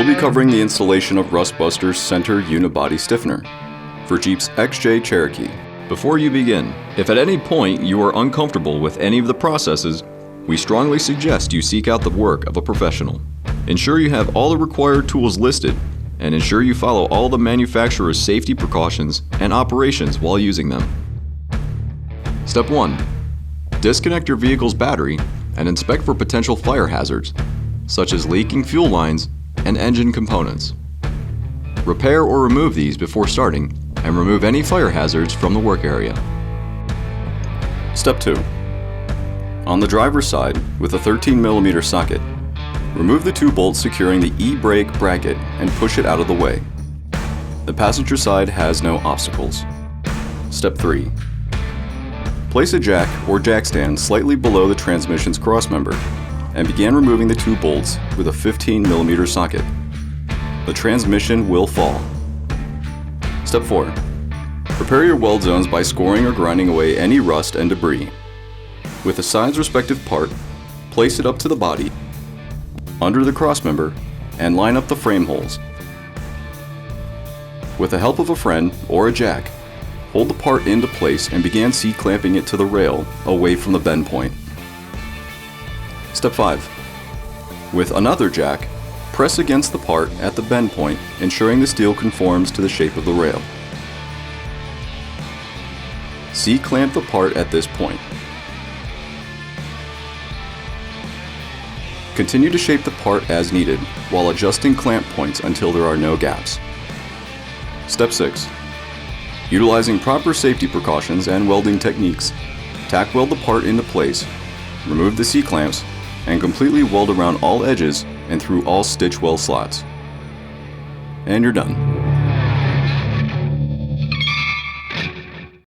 be covering the installation of Rustbuster's center Unibody stiffener for Jeep's XJ Cherokee. Before you begin, if at any point you are uncomfortable with any of the processes, we strongly suggest you seek out the work of a professional. Ensure you have all the required tools listed, and ensure you follow all the manufacturer's safety precautions and operations while using them. Step 1. Disconnect your vehicle's battery and inspect for potential fire hazards, such as leaking fuel lines and engine components. Repair or remove these before starting, and remove any fire hazards from the work area. Step 2. On the driver's side, with a 13mm socket, remove the 2 bolts securing the e-brake bracket and push it out of the way. The passenger side has no obstacles. Step 3. Place a jack or jack stand slightly below the transmission's crossmember and begin removing the 2 bolts with a 15mm socket. The transmission will fall. Step 4. Prepare your weld zones by scoring or grinding away any rust and debris. With the side's respective part, place it up to the body, under the crossmember, and line up the frame holes. With the help of a friend or a jack, hold the part into place and begin C-clamping it to the rail away from the bend point. Step 5. With another jack, press against the part at the bend point, ensuring the steel conforms to the shape of the rail. C-clamp the part at this point. Continue to shape the part as needed while adjusting clamp points until there are no gaps. Step 6. Utilizing proper safety precautions and welding techniques, tack weld the part into place, remove the C-clamps, and completely weld around all edges and through all stitch well slots. And you're done.